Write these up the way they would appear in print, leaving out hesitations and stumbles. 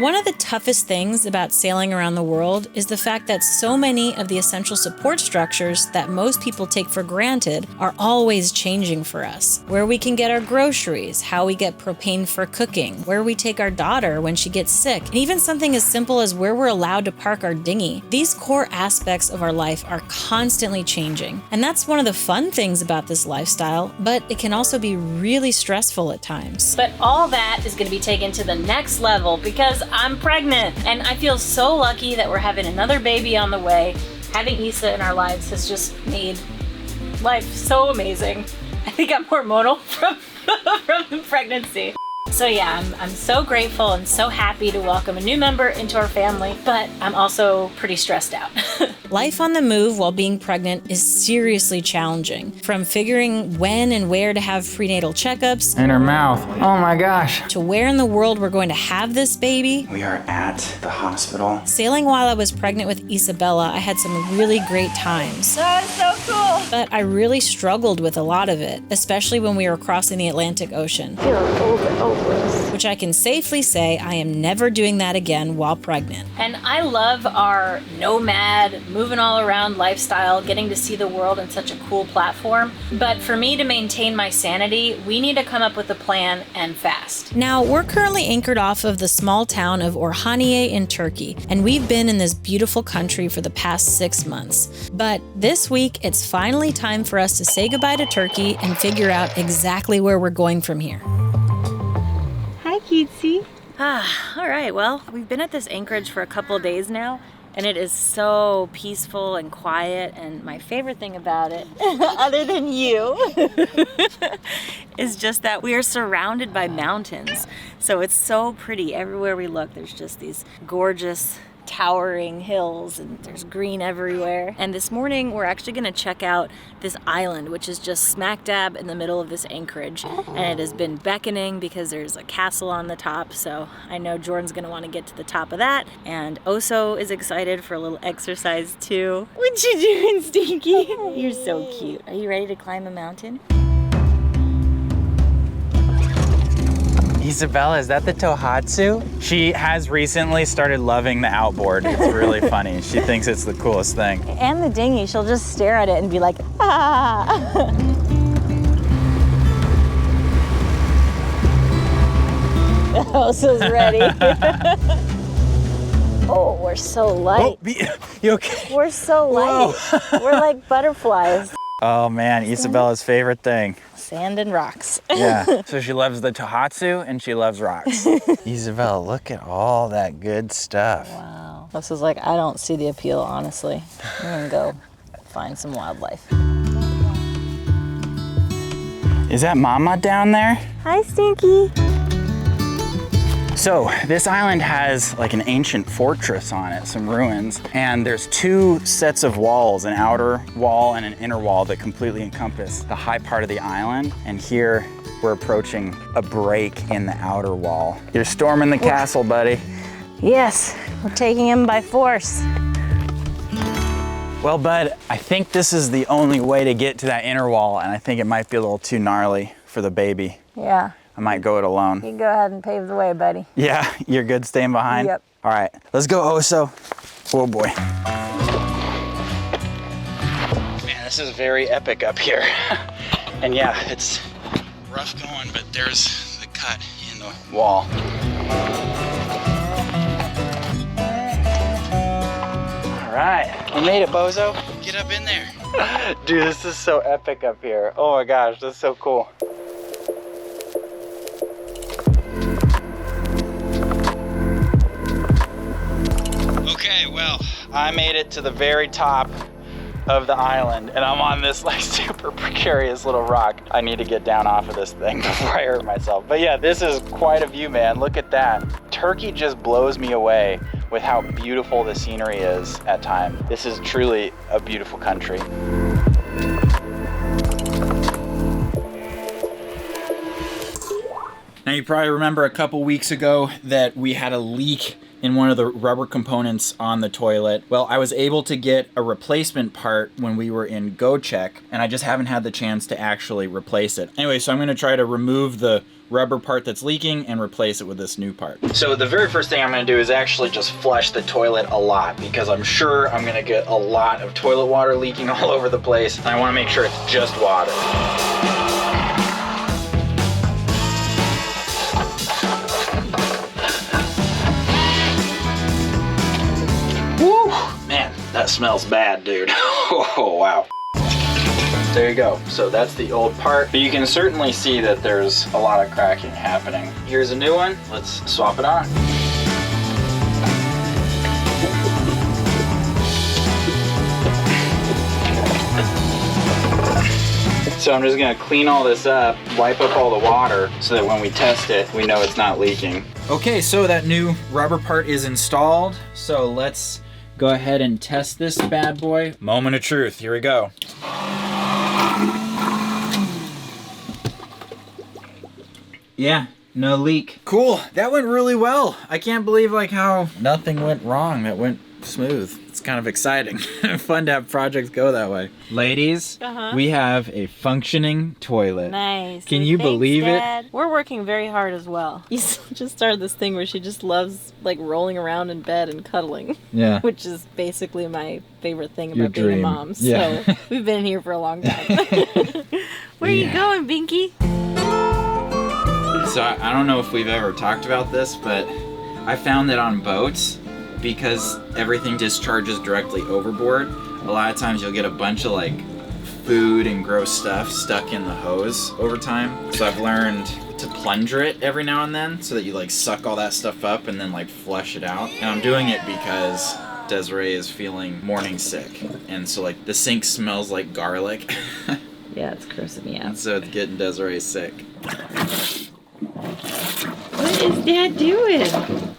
One of the toughest things about sailing around the world is the fact that so many of the essential support structures that most people take for granted are always changing for us. Where we can get our groceries, how we get propane for cooking, where we take our daughter when she gets sick, and even something as simple as where we're allowed to park our dinghy. These core aspects of our life are constantly changing. And that's one of the fun things about this lifestyle, but it can also be really stressful at times. But all that is going to be taken to the next level because I'm pregnant, and I feel so lucky that we're having another baby on the way. Having Issa in our lives has just made life so amazing. I think I'm hormonal from the pregnancy. So yeah, I'm so grateful and so happy to welcome a new member into our family, but I'm also pretty stressed out. Life on the move while being pregnant is seriously challenging. From figuring when and where to have prenatal checkups. In her mouth. Oh my gosh. To where in the world we're going to have this baby. We are at the hospital. Sailing while I was pregnant with Isabella, I had some really great times. That is so cool. But I really struggled with a lot of it, especially when we were crossing the Atlantic Ocean. Which I can safely say I am never doing that again while pregnant. And I love our nomad, moving all around lifestyle, getting to see the world in such a cool platform. But for me to maintain my sanity, we need to come up with a plan and fast. Now, we're currently anchored off of the small town of Orhaniye in Turkey, and we've been in this beautiful country for the past 6 months. But this week, it's finally time for us to say goodbye to Turkey and figure out exactly where we're going from here. Hi, cutesy. All right, well, we've been at this anchorage for a couple days now, and it is so peaceful and quiet, and my favorite thing about it, Other than you. is just that we are surrounded by mountains. So it's so pretty. Everywhere we look, there's just these gorgeous towering hills, and there's green everywhere. And this morning we're actually going to check out this island, which is just smack dab in the middle of this anchorage, and it has been beckoning because there's a castle on the top. So I know Jordan's going to want to get to the top of that, and Oso is excited for a little exercise too. What you doing, Stinky? You're so cute. Are you ready to climb a mountain? Isabella, is that the Tohatsu? She has recently started loving the outboard. It's really funny. She thinks it's the coolest thing. And the dinghy, she'll just stare at it and be like, ah. Oso's ready. Oh, we're so light. Oh, you okay? We're so light. We're like butterflies. Oh man, Isabella's favorite thing. Sand and rocks. Yeah, so she loves the Tohatsu and she loves rocks. Isabella, look at all that good stuff. Wow. This is like, I don't see the appeal, honestly. I'm gonna go find some wildlife. Is that Mama down there? Hi, Stinky. So this island has like an ancient fortress on it, some ruins, and there's 2 sets of walls, an outer wall and an inner wall that completely encompass the high part of the island. And here we're approaching a break in the outer wall. You're storming the castle, buddy. Yes, we're taking him by force. Well, bud, I think this is the only way to get to that inner wall, and I think it might be a little too gnarly for the baby. Yeah. I might go it alone. You can go ahead and pave the way, buddy. Yeah, you're good staying behind? Yep. All right, let's go, Oso. Oh boy. Man, this is very epic up here. And yeah, it's rough going, but there's the cut in the wall. All right, we made it, Bozo. Get up in there. Dude, this is so epic up here. Oh my gosh, this is so cool. Okay, well, I made it to the very top of the island, and I'm on this like super precarious little rock. I need to get down off of this thing before I hurt myself. But yeah, this is quite a view, man. Look at that. Turkey just blows me away with how beautiful the scenery is at times. This is truly a beautiful country. Now you probably remember a couple weeks ago that we had a leak in one of the rubber components on the toilet. Well, I was able to get a replacement part when we were in Go Check, and I just haven't had the chance to actually replace it. Anyway, so I'm gonna try to remove the rubber part that's leaking and replace it with this new part. So the very first thing I'm gonna do is actually just flush the toilet a lot, because I'm sure I'm gonna get a lot of toilet water leaking all over the place. And I wanna make sure it's just water. Woo! Man, that smells bad, dude. Oh, wow. There you go. So that's the old part, but you can certainly see that there's a lot of cracking happening. Here's a new one. Let's swap it on. So I'm just gonna clean all this up, wipe up all the water, so that when we test it, we know it's not leaking. Okay, so that new rubber part is installed. So let's go ahead and test this bad boy. Moment of truth, here we go. Yeah, no leak. Cool, that went really well. I can't believe like how nothing went wrong. That went smooth. It's kind of exciting. Fun to have projects go that way. Ladies, we have a functioning toilet. Nice. Can you believe Dad. We're working very hard as well. You just started this thing where she just loves like rolling around in bed and cuddling. Yeah. Which is basically my favorite thing Your about being a dream. mom. Yeah. So we've been here for a long time. Where are you going, Binky? So I don't know if we've ever talked about this, but I found that on boats, because everything discharges directly overboard, a lot of times you'll get a bunch of like food and gross stuff stuck in the hose over time. So I've learned to plunger it every now and then so that you like suck all that stuff up and then like flush it out. And I'm doing it because Desiree is feeling morning sick. And so like the sink smells like garlic. Yeah, it's grossing me out. So it's getting Desiree sick. What is Dad doing?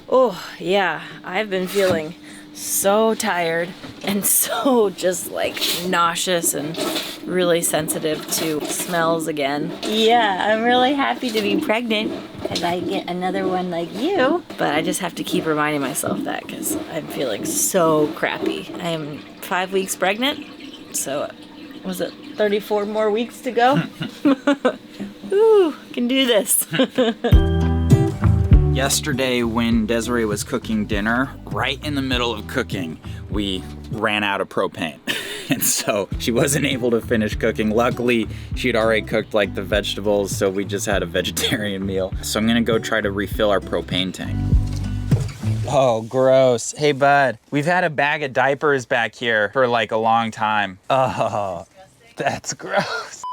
Oh, yeah, I've been feeling so tired and so just like nauseous and really sensitive to smells again. Yeah, I'm really happy to be pregnant because I get another one like you. But I just have to keep reminding myself that because I'm feeling so crappy. I am 5 weeks pregnant, so was it 34 more weeks to go? Ooh, can do this. Yesterday when Desiree was cooking dinner, right in the middle of cooking, we ran out of propane. And so she wasn't able to finish cooking. Luckily, she had already cooked like the vegetables, so we just had a vegetarian meal. So I'm gonna go try to refill our propane tank. Oh, gross. Hey, bud, we've had a bag of diapers back here for like a long time. Oh, that's gross.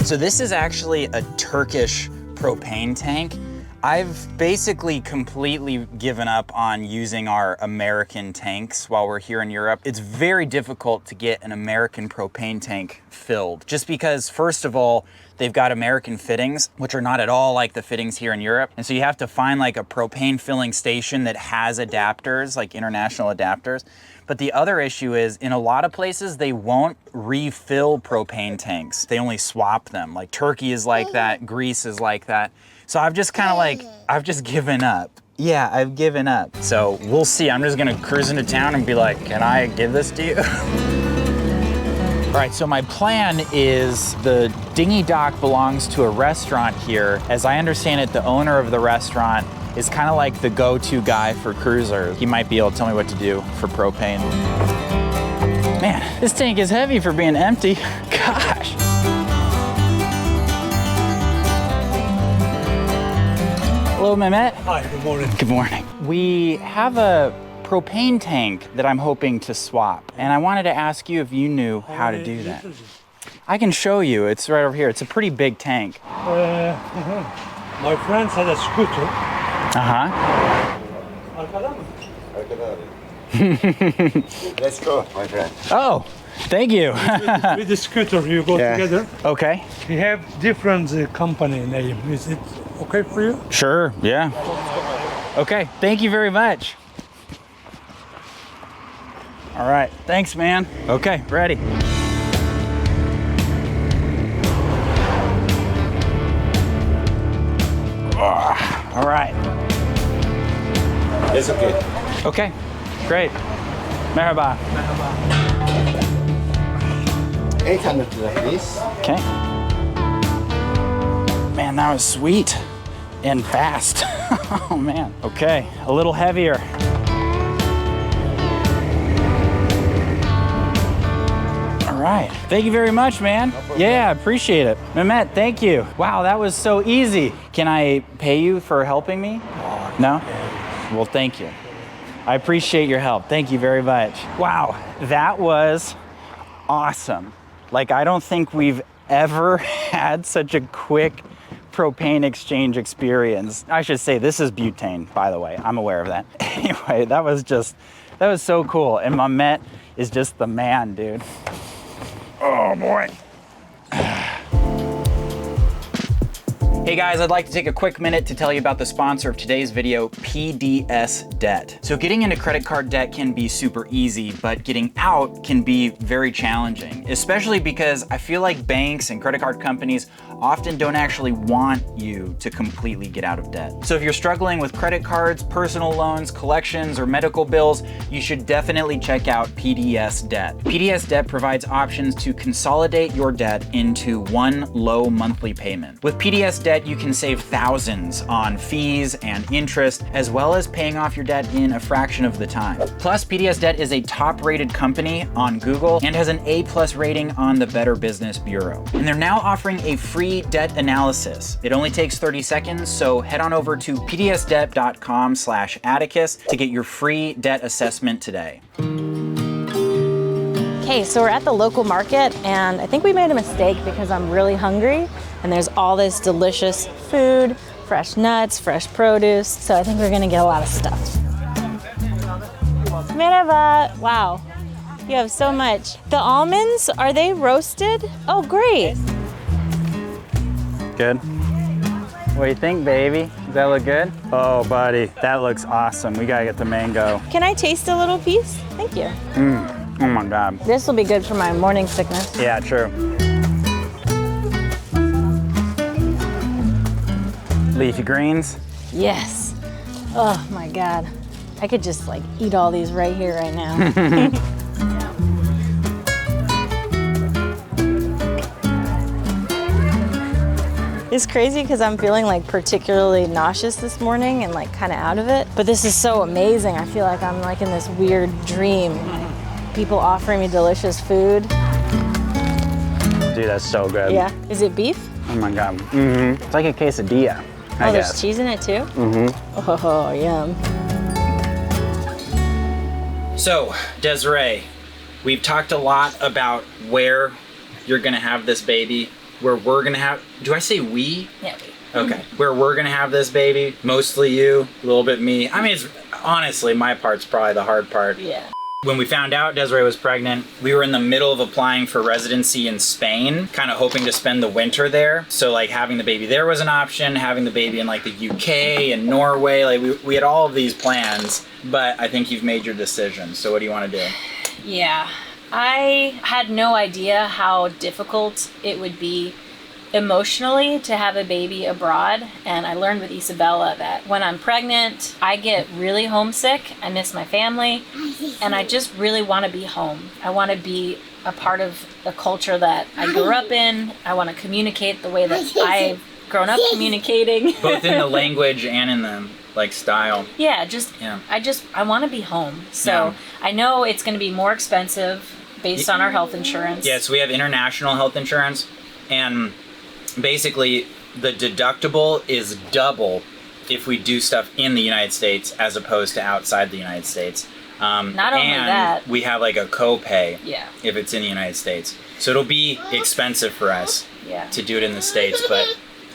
So this is actually a Turkish propane tank. I've basically completely given up on using our American tanks while we're here in Europe. It's very difficult to get an American propane tank filled, just because, first of all, they've got American fittings, which are not at all like the fittings here in Europe. And so you have to find like a propane filling station that has adapters, like international adapters. But the other issue is, in a lot of places, they won't refill propane tanks. They only swap them. Like Turkey is like that, Greece is like that. So I've just kind of like, I've just given up. Yeah, I've given up. So we'll see. I'm just gonna cruise into town and be like, can I give this to you? All right, so my plan is the dinghy dock belongs to a restaurant here. As I understand it, the owner of the restaurant is kind of like the go-to guy for cruisers. He might be able to tell me what to do for propane. Man, this tank is heavy for being empty. Gosh. Hello, Mehmet. Hi, good morning. Good morning. We have a propane tank that I'm hoping to swap, and I wanted to ask you if you knew how to do that. I can show you. It's right over here. It's a pretty big tank. My friend had a scooter. Arkadan mı? Let's go, my friend. Oh, thank you. With the scooter, you go together. Okay. We have different company name. Is it okay for you? Sure, yeah. Okay, thank you very much. All right, thanks, man. Okay, ready. All right. It's okay. Okay, great. Merhaba. 800 please. Okay. Man, that was sweet and fast. Oh man. Okay, a little heavier. All right. Thank you very much, man. Yeah, I appreciate it. Mehmet, thank you. Wow, that was so easy. Can I pay you for helping me? No? Well, thank you. I appreciate your help. Thank you very much. Wow, that was awesome. Like, I don't think we've ever had such a quick propane exchange experience. I should say this is butane, by the way. I'm aware of that. Anyway, that was so cool. And Mehmet is just the man, dude. Oh boy. Hey guys, I'd like to take a quick minute to tell you about the sponsor of today's video, PDS Debt. So getting into credit card debt can be super easy, but getting out can be very challenging, especially because I feel like banks and credit card companies often don't actually want you to completely get out of debt. So if you're struggling with credit cards, personal loans, collections, or medical bills, you should definitely check out PDS Debt. PDS Debt provides options to consolidate your debt into one low monthly payment. With PDS Debt, you can save thousands on fees and interest, as well as paying off your debt in a fraction of the time. Plus, PDS Debt is a top-rated company on Google and has an A+ rating on the Better Business Bureau. And they're now offering a free debt analysis. It only takes 30 seconds, so head on over to pdsdebt.com/Atticus to get your free debt assessment today. Okay, so we're at the local market, and I think we made a mistake because I'm really hungry, and there's all this delicious food, fresh nuts, fresh produce, so I think we're gonna get a lot of stuff. Merhaba. Wow, you have so much. The almonds, are they roasted? Oh, great. Good. What do you think, baby? Does that look good? Oh, buddy, that looks awesome. We gotta get the mango. Can I taste a little piece? Thank you. Oh my God. This will be good for my morning sickness. Yeah, true. Leafy greens. Yes. Oh my God. I could just like eat all these right here, right now. It's crazy because I'm feeling like particularly nauseous this morning and like kind of out of it. But this is so amazing. I feel like I'm like in this weird dream. People offering me delicious food. Dude, that's so good. Yeah. Is it beef? Oh my God. Mm-hmm. It's like a quesadilla, I There's guess. cheese in it too? Mm-hmm. Oh, yum. So, Desiree, we've talked a lot about where you're gonna have this baby, where we're gonna have, do I say we? Yeah. Okay. Where we're gonna have this baby, mostly you, a little bit me. I mean, it's honestly, my part's probably the hard part. Yeah. When we found out Desiree was pregnant, we were in the middle of applying for residency in Spain, kind of hoping to spend the winter there. So like having the baby there was an option, having the baby in like the UK and Norway, like we had all of these plans, but I think you've made your decision. So what do you want to do? Yeah. I had no idea how difficult it would be emotionally to have a baby abroad, and I learned with Isabella that when I'm pregnant, I get really homesick. I miss my family, and I just really want to be home. I want to be a part of the culture that I grew up in. I want to communicate the way that I've grown up communicating. Both in the language and in the like style. Yeah, I want to be home. So I know it's going to be more expensive based on our health insurance. Yeah, so we have international health insurance, and basically the deductible is double if we do stuff in the United States as opposed to outside the United States. Not only and that, we have like a copay yeah, if it's in the United States. So it'll be expensive for us to do it in the States, but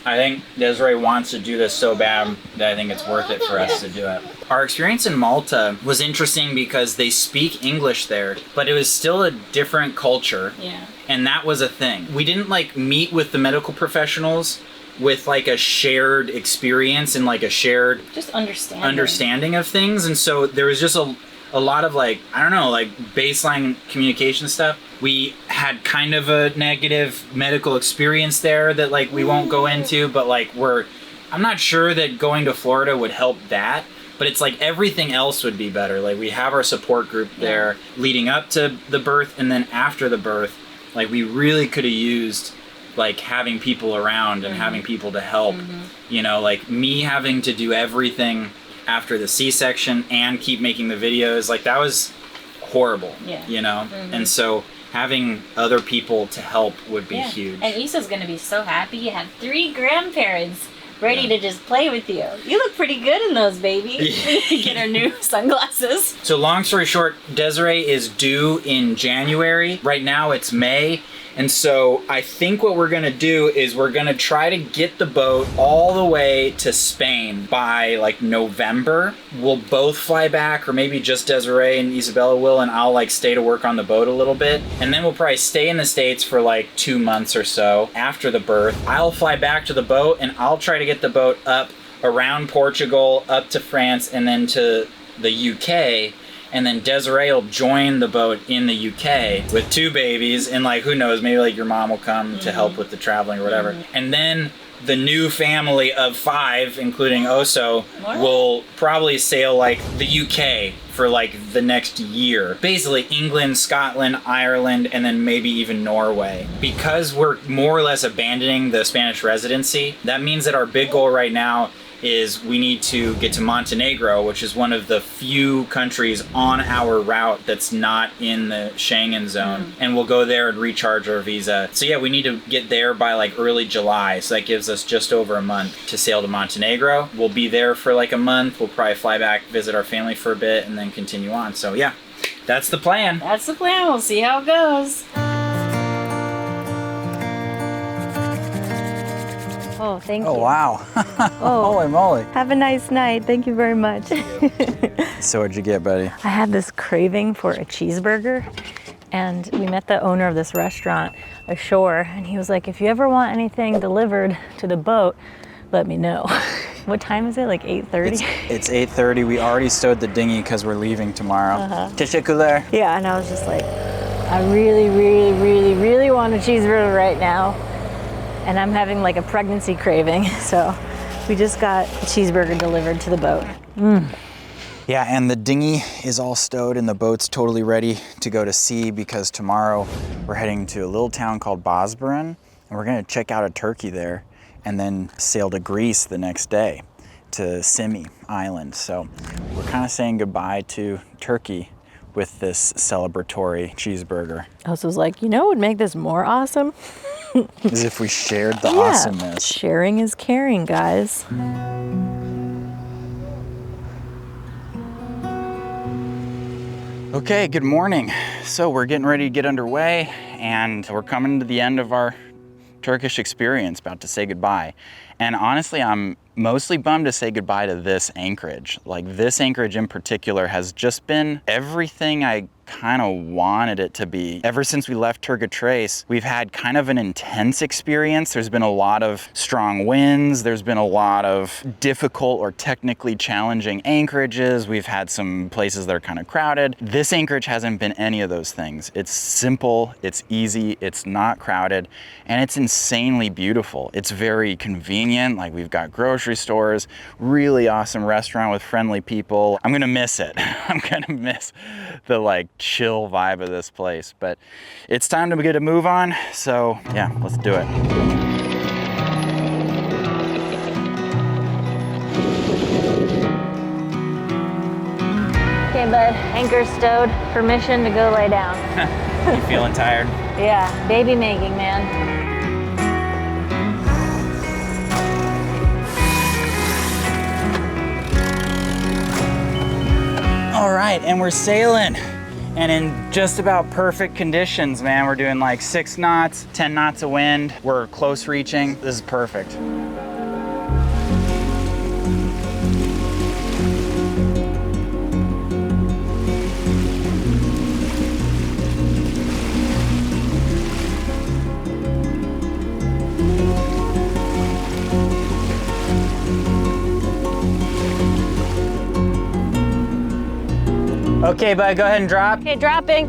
I think Desiree wants to do this so bad that I think it's worth it for us to do it. Our experience in Malta was interesting because they speak English there, but it was still a different culture. Yeah. And that was a thing. We didn't like meet with the medical professionals with like a shared experience and like a shared just understanding of things. And so there was just a lot of like, I don't know, like baseline communication stuff. We had kind of a negative medical experience there that like we won't go into, but like I'm not sure that going to Florida would help that, but it's like everything else would be better. Like we have our support group there leading up to the birth and then after the birth. Like we really could have used like having people around and having people to help. You know, like me having to do everything after the C-section and keep making the videos, like that was horrible. You know, and so having other people to help would be huge. And Issa's gonna be so happy. You have 3 grandparents ready to just play with you. You look pretty good in those, baby. Get her new sunglasses. So long story short, Desiree is due in January. Right now it's May. And so I think what we're gonna do is we're gonna try to get the boat all the way to Spain by like November. We'll both fly back, or maybe just Desiree and Isabella will, and I'll like stay to work on the boat a little bit. And then we'll probably stay in the States for like 2 months or so after the birth. I'll fly back to the boat and I'll try to get the boat up around Portugal, up to France, and then to the UK. And then Desiree will join the boat in the UK with 2 babies, and like, who knows, maybe like your mom will come to help with the traveling or whatever. And then the new family of 5, including Oso, will probably sail like the UK for like the next year. Basically England, Scotland, Ireland, and then maybe even Norway. Because we're more or less abandoning the Spanish residency, that means that our big goal right now is we need to get to Montenegro, which is one of the few countries on our route that's not in the Schengen zone. And we'll go there and recharge our visa. So yeah, we need to get there by like early July. So that gives us just over a month to sail to Montenegro. We'll be there for like a month. We'll probably fly back, visit our family for a bit, and then continue on. So yeah, that's the plan. That's the plan. We'll see how it goes. Oh, thank you. Oh, wow. Holy moly. Have a nice night. Thank you very much. So what'd you get, buddy? I had this craving for a cheeseburger, and we met the owner of this restaurant ashore, and he was like, if you ever want anything delivered to the boat, let me know. What time is it, like 8:30? It's 8:30. We already stowed the dinghy because we're leaving tomorrow. Teşekkürler. Yeah, and I was just like, I really, really, really, really want a cheeseburger right now. And I'm having like a pregnancy craving, so we just got a cheeseburger delivered to the boat. Yeah, and the dinghy is all stowed and the boat's totally ready to go to sea because tomorrow we're heading to a little town called Bosburun, and we're gonna check out a turkey there and then sail to Greece the next day to Simi Island. So we're kind of saying goodbye to Turkey with this celebratory cheeseburger. I was like, you know what would make this more awesome? As if we shared the awesomeness. Sharing is caring, guys. Okay, good morning. So we're getting ready to get underway, and we're coming to the end of our Turkish experience, about to say goodbye. And honestly, I'm mostly bummed to say goodbye to this anchorage. Like, this anchorage in particular has just been everything I kind of wanted it to be. Ever since we left Turkitrace, we've had kind of an intense experience. There's been a lot of strong winds. There's been a lot of difficult or technically challenging anchorages. We've had some places that are kind of crowded. This anchorage hasn't been any of those things. It's simple, it's easy, it's not crowded, and it's insanely beautiful. It's very convenient. Like, we've got grocery stores, really awesome restaurant with friendly people. I'm gonna miss it. I'm gonna miss the like chill vibe of this place, but it's time to get a move on. So yeah, let's do it. Okay, bud, anchor stowed, permission to go lay down. You feeling tired? Yeah, baby making, man. All right, and we're sailing, and in just about perfect conditions, man. We're doing like 6 knots, 10 knots of wind. We're close reaching. This is perfect. Okay, bud, go ahead and drop. Okay, dropping.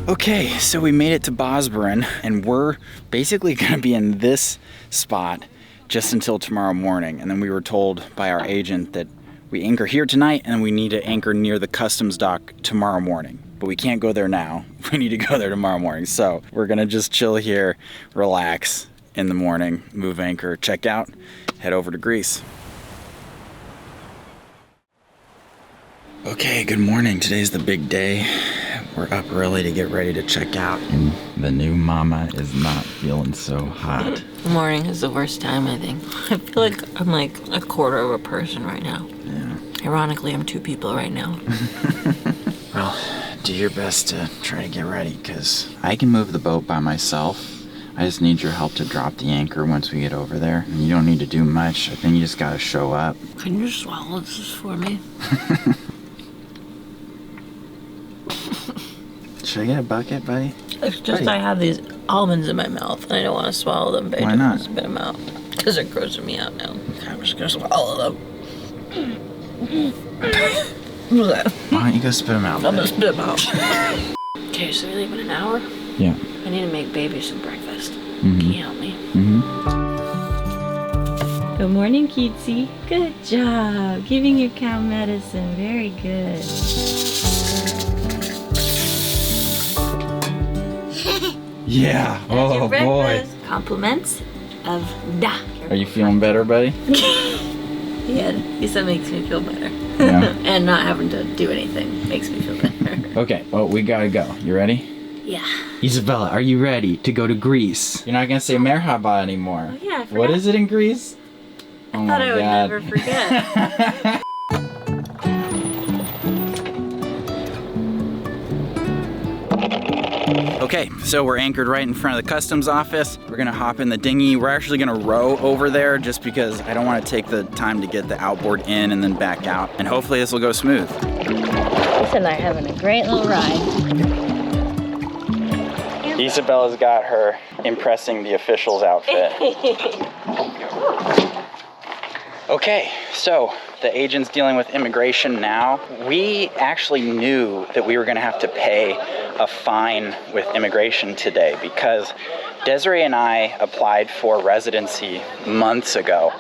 Okay, so we made it to Bosburun, and we're basically gonna be in this spot just until tomorrow morning. And then we were told by our agent that We anchor here tonight, and we need to anchor near the customs dock tomorrow morning. But we can't go there now. We need to go there tomorrow morning. So we're gonna just chill here, relax in the morning, move anchor, check out, head over to Greece. Okay, good morning. Today's the big day. We're up early to get ready to check out, and the new mama is not feeling so hot. Morning is the worst time, I think. I feel like I'm like a quarter of a person right now. Yeah. Ironically, I'm 2 people right now. Well, do your best to try to get ready, because I can move the boat by myself. I just need your help to drop the anchor once we get over there. And you don't need to do much. I think you just gotta show up. Can you swallow this for me? Should I get a bucket, buddy? It's just I have these almonds in my mouth and I don't want to swallow them, but Why I not? just spit them out because they're grossing me out now. I'm just gonna swallow them. Why don't you go spit them out? I'm gonna spit them out. Okay, so we leave in an hour? Yeah. I need to make baby some breakfast. Mm-hmm. Can you help me? Mm-hmm. Good morning, Keatsy. Good job. Giving your cow medicine. Very good. Yeah. That's your Oh boy. breakfast. Compliments of da. Are you feeling better, buddy? Yeah, at least that makes me feel better. Yeah. And not having to do anything makes me feel better. Okay. Well, we gotta go. You ready? Yeah. Isabella, are you ready to go to Greece? You're not gonna say merhaba anymore. Oh, yeah, I forgot. What is it in Greece? Oh I thought I would never forget. Okay, so we're anchored right in front of the customs office. We're gonna hop in the dinghy. We're actually gonna row over there just because I don't wanna take the time to get the outboard in and then back out. And hopefully this will go smooth. Lisa and I are having a great little ride. Isabella's got her impressing the officials outfit. Okay, so the agent's dealing with immigration now. We actually knew that we were gonna have to pay a fine with immigration today because Desiree and I applied for residency months ago.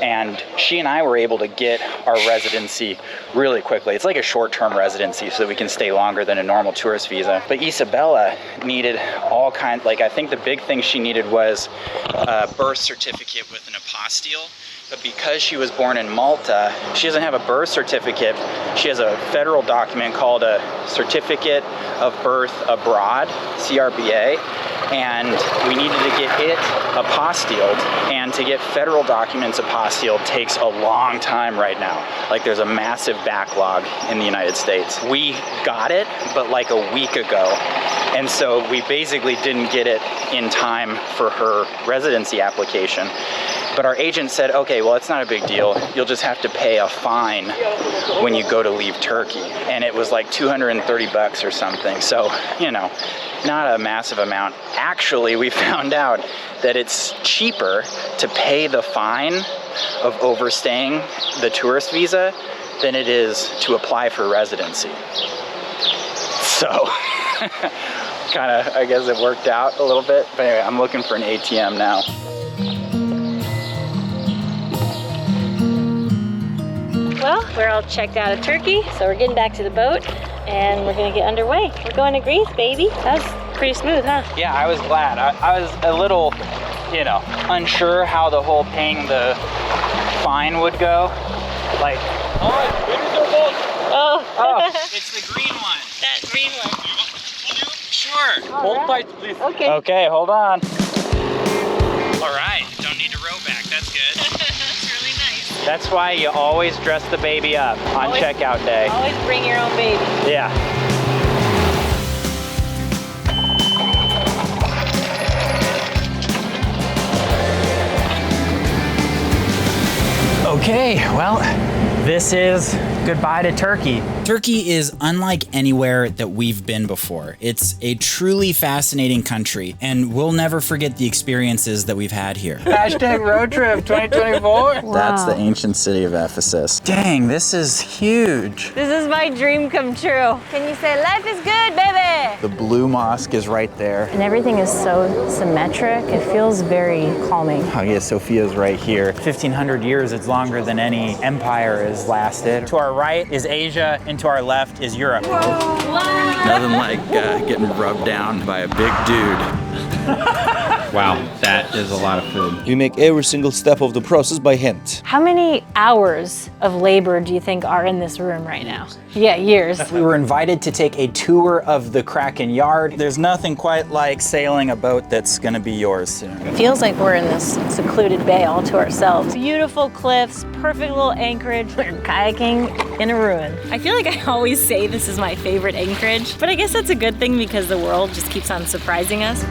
And she and I were able to get our residency really quickly. It's like a short-term residency so that we can stay longer than a normal tourist visa. But Isabella needed all kinds, like I think the big thing she needed was a birth certificate with an apostille. But because she was born in Malta, she doesn't have a birth certificate. She has a federal document called a Certificate of Birth Abroad, CRBA. And we needed to get it apostilled, and to get federal documents apostilled takes a long time right now. Like there's a massive backlog in the United States. We got it, but like a week ago. And so we basically didn't get it in time for her residency application. But our agent said, okay, well, it's not a big deal. You'll just have to pay a fine when you go to leave Turkey. And it was like 230 bucks or something. So, you know, not a massive amount. Actually, we found out that it's cheaper to pay the fine of overstaying the tourist visa than it is to apply for residency. So, kind of, I guess it worked out a little bit. But anyway, I'm looking for an ATM now. Well, we're all checked out of Turkey, so we're getting back to the boat and we're gonna get underway. We're going to Greece, baby. That was pretty smooth, huh? Yeah, I was glad. I was a little, you know, unsure how the whole paying the fine would go. Like, oh, it's the green one. That green one. Sure. Hold tight, please. Okay. Okay, hold on. All right, don't need to row back. That's good. That's really nice. That's why you always dress the baby up on checkout day. Always bring your own baby. Yeah. Okay, well, this is Goodbye to Turkey. Turkey is unlike anywhere that we've been before. It's a truly fascinating country, and we'll never forget the experiences that we've had here. Hashtag road trip 2024. Wow. That's the ancient city of Ephesus. Dang, this is huge. This is my dream come true. Can you say life is good, baby? The Blue Mosque is right there. And everything is so symmetric. It feels very calming. Hagia Sophia's right here. 1,500 years, it's longer than any empire has lasted. To our right is Asia, and to our left is Europe. Nothing like getting rubbed down by a big dude. Wow, that is a lot of food. We make every single step of the process by hand. How many hours of labor do you think are in this room right now? Yeah, years. We were invited to take a tour of the Kraken yard. There's nothing quite like sailing a boat that's gonna be yours soon. Feels like we're in this secluded bay all to ourselves. Beautiful cliffs, perfect little anchorage. We're kayaking in a ruin. I feel like I always say this is my favorite anchorage, but I guess that's a good thing because the world just keeps on surprising us.